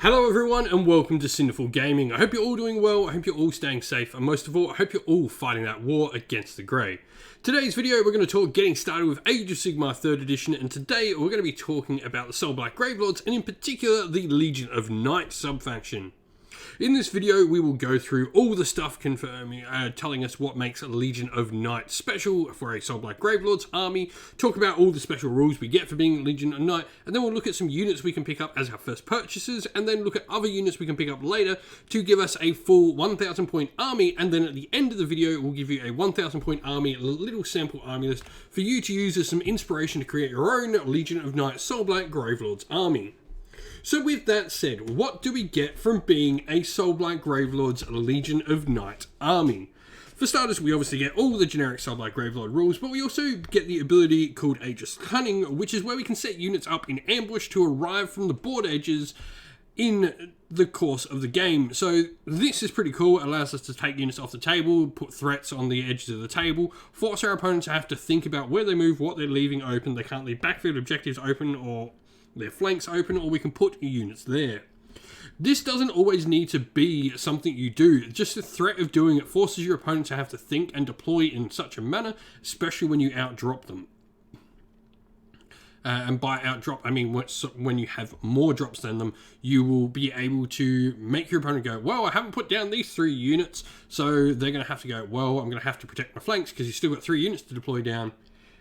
Hello everyone and welcome to Sinful Gaming. I hope you're all doing well, I hope you're all staying safe, and most of all, I hope you're all fighting that war against the Grey. Today's video, we're going to talk getting started with Age of Sigmar 3rd Edition, and today we're going to be talking about the Soulblight Gravelords, and in particular, the Legion of Night sub-faction. In this video, we will go through all the stuff confirming, telling us what makes a Legion of Night special for a Soulblight Gravelords army, talk about all the special rules we get for being Legion of Night, and then we'll look at some units we can pick up as our first purchases, and then look at other units we can pick up later to give us a full 1,000 point army, and then at the end of the video, we'll give you a 1,000 point army, little sample army list for you to use as some inspiration to create your own Legion of Night Soulblight Gravelords army. So with that said, what do we get from being a Soulblight Gravelords Legion of Night army? For starters, we obviously get all the generic Soulblight Gravelord rules, but we also get the ability called Aegis Cunning, which is where we can set units up in ambush to arrive from the board edges in the course of the game. So this is pretty cool. It allows us to take units off the table, put threats on the edges of the table, force our opponents to have to think about where they move, what they're leaving open. They can't leave backfield objectives open or their flanks open, or we can put units there. This doesn't always need to be something you do. Just the threat of doing it forces your opponent to have to think and deploy in such a manner, especially when you outdrop them. And by outdrop, I mean when you have more drops than them, you will be able to make your opponent go, well, I haven't put down these 3 units, so they're going to have to go, well, I'm going to have to protect my flanks because you've still got 3 units to deploy down.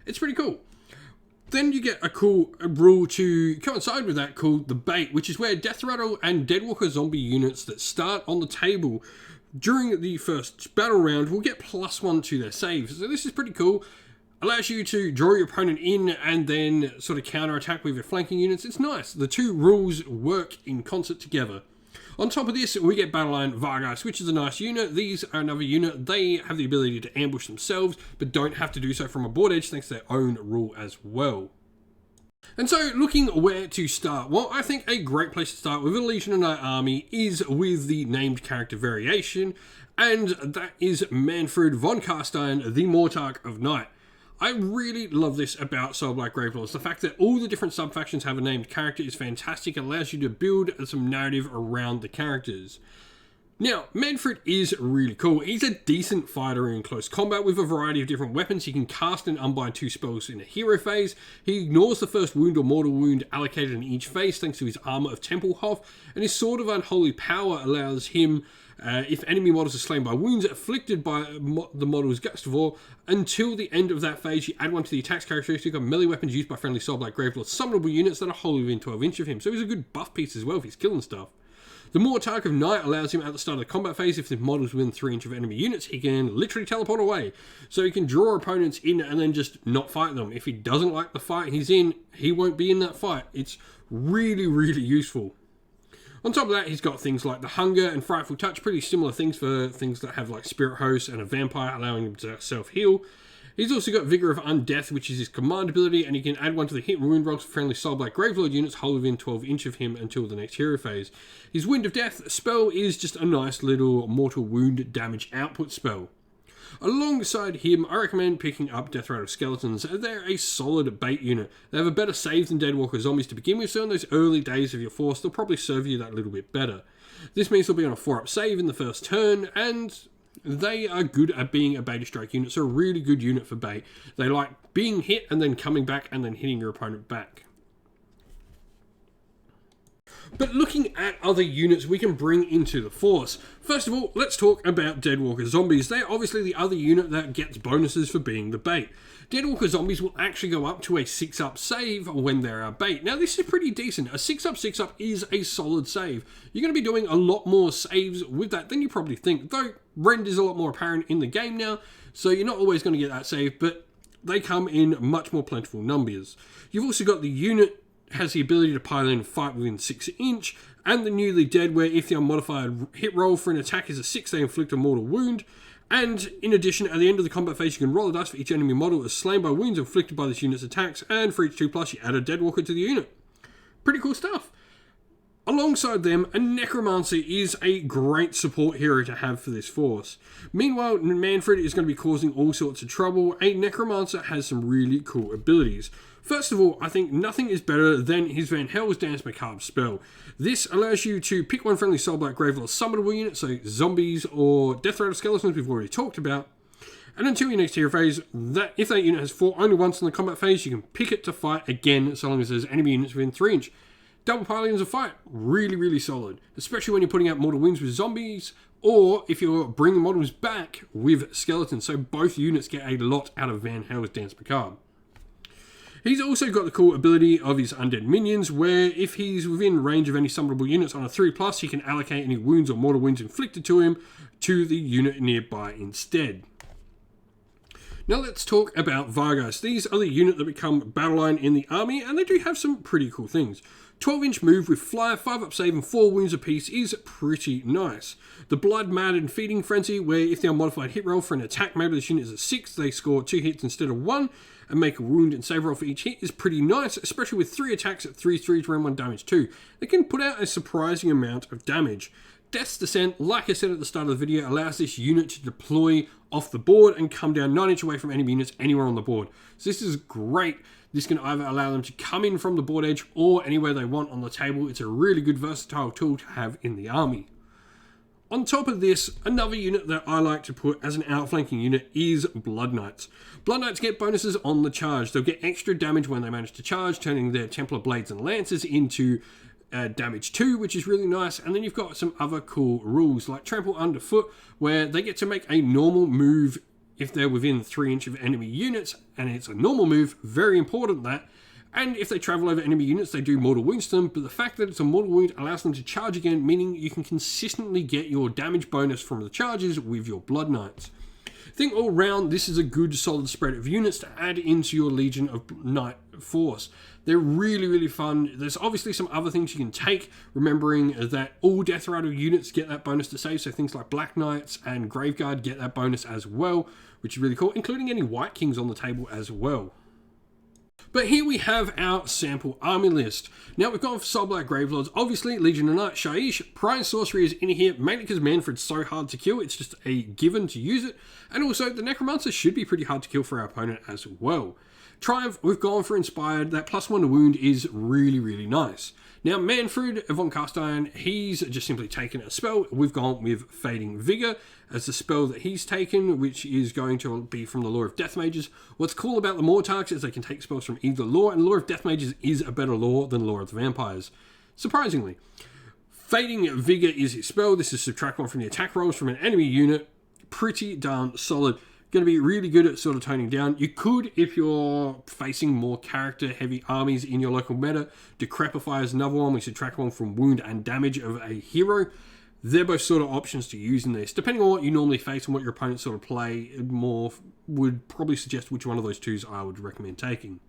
It's pretty cool. Then you get a cool rule to coincide with that called the Bait, which is where Death Rattle and Deadwalker zombie units that start on the table during the first battle round will get +1 to their saves. So this is pretty cool. Allows you to draw your opponent in and then sort of counterattack with your flanking units. It's nice. The 2 rules work in concert together. On top of this, we get Battleline Vargas, which is a nice unit. These are another unit. They have the ability to ambush themselves, but don't have to do so from a board edge thanks to their own rule as well. And so, looking where to start, well, I think a great place to start with a Legion of Night army is with the named character variation, and that is Manfred von Carstein, the Mortarch of Night. I really love this about Soulblight Gravelords. The fact that all the different sub-factions have a named character is fantastic. It allows you to build some narrative around the characters. Now, Manfred is really cool. He's a decent fighter in close combat with a variety of different weapons. He can cast and unbind 2 spells in a hero phase. He ignores the first wound or mortal wound allocated in each phase thanks to his Armor of Templehof, and his Sword of Unholy Power allows him, if enemy models are slain by wounds inflicted by the model's Gust of War, until the end of that phase, you add 1 to the attacks characteristic of melee weapons used by friendly Soulblight Gravelords summonable units that are wholly within 12 inches of him. So he's a good buff piece as well if he's killing stuff. The Mortarch of Night allows him at the start of the combat phase, if the model's within 3 inches of enemy units, he can literally teleport away. So he can draw opponents in and then just not fight them. If he doesn't like the fight he's in, he won't be in that fight. It's really, really useful. On top of that, he's got things like the Hunger and Frightful Touch, pretty similar things for things that have like Spirit Host and a Vampire, allowing him to self-heal. He's also got Vigor of Undeath, which is his command ability, and he can add 1 to the hit and wound rolls for friendly Soulblight Gravelord units wholly within 12 inches of him until the next hero phase. His Wind of Death spell is just a nice little mortal wound damage output spell. Alongside him, I recommend picking up Death Rattle Skeletons. They're a solid bait unit. They have a better save than Deadwalker zombies to begin with, so in those early days of your force, they'll probably serve you that little bit better. This means they'll be on a 4-up save in the first turn, and they are good at being a beta strike unit, so a really good unit for bait. They like being hit and then coming back and then hitting your opponent back. But looking at other units we can bring into the force. First of all, let's talk about Deadwalker Zombies. They're obviously the other unit that gets bonuses for being the bait. Deadwalker Zombies will actually go up to a 6-up save when they're our bait. Now this is pretty decent. A 6-up, 6-up is a solid save. You're going to be doing a lot more saves with that than you probably think. Though Rend is a lot more apparent in the game now, so you're not always going to get that save, but they come in much more plentiful numbers. You've also got the unit has the ability to pile in fight within 6 inch, and the Newly Dead, where if the unmodified hit roll for an attack is a 6, they inflict a mortal wound. And in addition, at the end of the combat phase, you can roll a dice for each enemy model is slain by wounds inflicted by this unit's attacks, and for each 2+, you add a Deadwalker to the unit. Pretty cool stuff. Alongside them, a Necromancer is a great support hero to have for this force. Meanwhile, Manfred is going to be causing all sorts of trouble. A Necromancer has some really cool abilities. First of all, I think nothing is better than his Van Hell's Dance Macabre spell. This allows you to pick one friendly Soulblight Gravelords summonable unit, so zombies or Death Rattle Skeletons we've already talked about, and until your next hero phase, that if that unit has fought only once in the combat phase, you can pick it to fight again so long as there's enemy units within 3 inch. Double Pilings of Fight, really, really solid, especially when you're putting out mortal wounds with zombies, or if you're bringing models back with skeletons, so both units get a lot out of Van Hell's Dance Macabre. He's also got the cool ability of his undead minions, where if he's within range of any summonable units on a 3+, he can allocate any wounds or mortal wounds inflicted to him to the unit nearby instead. Now let's talk about Vargas. These are the unit that become battle line in the army, and they do have some pretty cool things. 12-inch move with fly, 5-up save and 4 wounds apiece is pretty nice. The Blood, Mad and Feeding Frenzy, where if their modified hit roll for an attack made by this unit is a 6, they score 2 hits instead of 1, and make a wound and save roll for each hit is pretty nice, especially with 3 attacks at 3/3 to round 1 damage 2. They can put out a surprising amount of damage. Death's Descent, like I said at the start of the video, allows this unit to deploy off the board and come down 9 inch away from enemy units anywhere on the board. So this is great. This can either allow them to come in from the board edge or anywhere they want on the table. It's a really good versatile tool to have in the army. On top of this, another unit that I like to put as an outflanking unit is Blood Knights. Blood Knights get bonuses on the charge. They'll get extra damage when they manage to charge, turning their Templar Blades and Lances into damage 2, which is really nice. And then you've got some other cool rules like Trample Underfoot, where they get to make a normal move if they're within 3 inch of enemy units, and it's a normal move, very important that. And if they travel over enemy units, they do mortal wounds to them, but the fact that it's a mortal wound allows them to charge again, meaning you can consistently get your damage bonus from the charges with your Blood Knights. I think all round, this is a good solid spread of units to add into your Legion of Knight force. They're really, really fun. There's obviously some other things you can take, remembering that all Death Rattle units get that bonus to save, so things like Black Knights and Graveguard get that bonus as well, which is really cool, including any White Kings on the table as well. But here we have our sample army list. Now we've gone for Soulblight Gravelords, obviously Legion of Night, Shaiish, Prize Sorcery is in here, mainly because Manfred's so hard to kill, it's just a given to use it. And also the Necromancer should be pretty hard to kill for our opponent as well. Triumph, we've gone for Inspired, that +1 to wound is really, really nice. Now Manfred von Cast Iron, he's just simply taken a spell. We've gone with Fading Vigor as the spell that he's taken, which is going to be from the Lore of Death Mages. What's cool about the Mortarks is they can take spells from either lore, and Lore of Death Mages is a better lore than Lore of the Vampires, surprisingly. Fading Vigor is his spell. This is subtract 1 from the attack rolls from an enemy unit. Pretty darn solid. Going to be really good at sort of toning down. You could, if you're facing more character-heavy armies in your local meta, Decrepify is another one. We subtract 1 from wound and damage of a hero. They're both sort of options to use in this. Depending on what you normally face and what your opponents sort of play, more would probably suggest which one of those twos I would recommend taking.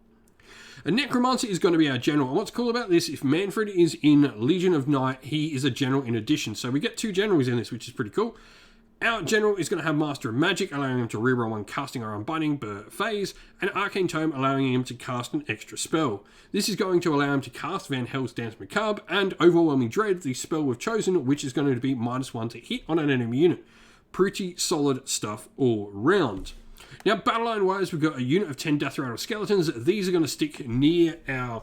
A Necromancer is going to be our general. And what's cool about this, if Manfred is in Legion of Night, he is a general in addition. So we get 2 generals in this, which is pretty cool. Our general is going to have Master of Magic, allowing him to reroll 1 casting or unbinding per phase, and Arcane Tome, allowing him to cast an extra spell. This is going to allow him to cast Van Hell's Dance Macabre and Overwhelming Dread, the spell we've chosen, which is going to be -1 to hit on an enemy unit. Pretty solid stuff all round. Now, battle line wise, we've got a unit of 10 Death Rattle Skeletons. These are going to stick near our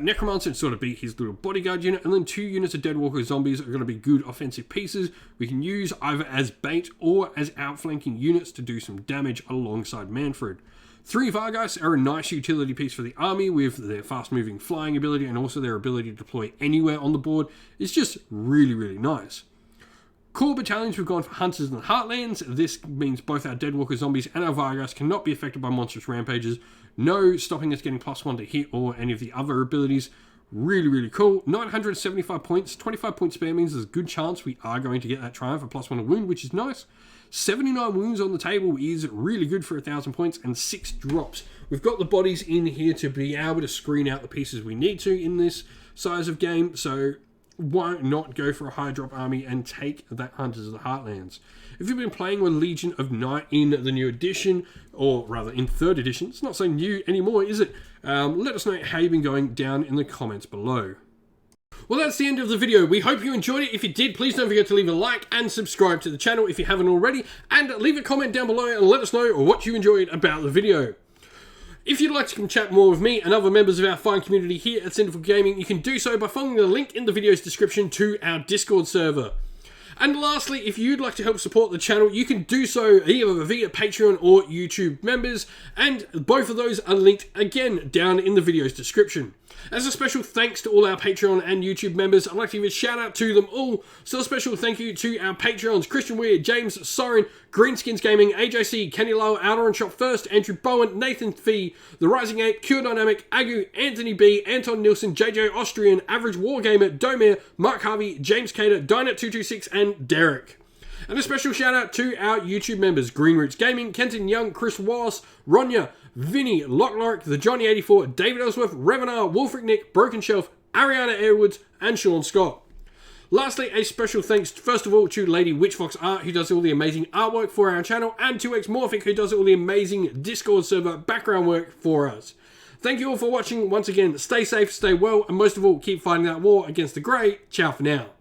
Necromancer and sort of be his little bodyguard unit, and then 2 units of Deadwalker Zombies are going to be good offensive pieces we can use either as bait or as outflanking units to do some damage alongside Manfred. 3 Vargas are a nice utility piece for the army with their fast-moving flying ability and also their ability to deploy anywhere on the board. It's just really, really nice. Core battalions, we've gone for Hunters in the Heartlands. This means both our Deadwalker Zombies and our Vargas cannot be affected by monstrous rampages. No stopping us getting +1 to hit or any of the other abilities. Really, really cool. 975 points, 25 point spare means there's a good chance we are going to get that Triumph for +1 to wound, which is nice. 79 wounds on the table is really good for 1,000 points and 6 drops. We've got the bodies in here to be able to screen out the pieces we need to in this size of game, so why not go for a high drop army and take that Hunters of the Heartlands? If you've been playing with Legion of Night in the new edition, or rather in 3rd edition, it's not so new anymore, is it? Let us know how you've been going down in the comments below. Well, that's the end of the video. We hope you enjoyed it. If you did, please don't forget to leave a like and subscribe to the channel if you haven't already, and leave a comment down below and let us know what you enjoyed about the video. If you'd like to come chat more with me and other members of our fine community here at Sinful Gaming, you can do so by following the link in the video's description to our Discord server. And lastly, if you'd like to help support the channel, you can do so either via Patreon or YouTube members, and both of those are linked again down in the video's description. As a special thanks to all our Patreon and YouTube members, I'd like to give a shout out to them all. So a special thank you to our Patreons, Christian Weir, James Soren, Greenskins Gaming, AJC, Kenny Lowell, Outer and Shop First, Andrew Bowen, Nathan Fee, The Rising Ape, Cure Dynamic, Agu, Anthony B, Anton Nilsson, JJ Austrian, Average Wargamer, Domir, Mark Harvey, James Cater, Dynet226 and Derek. And a special shout out to our YouTube members, Green Roots Gaming, Kenton Young, Chris Wallace, Ronya, Vinny, Lockloric, The Johnny84, David Ellsworth, Revenar, Wolfric Nick, Broken Shelf, Ariana Airwoods, and Sean Scott. Lastly, a special thanks, first of all, to Lady Witchfox Art, who does all the amazing artwork for our channel, and to Xmorphic, who does all the amazing Discord server background work for us. Thank you all for watching. Once again, stay safe, stay well, and most of all, keep fighting that war against the grey. Ciao for now.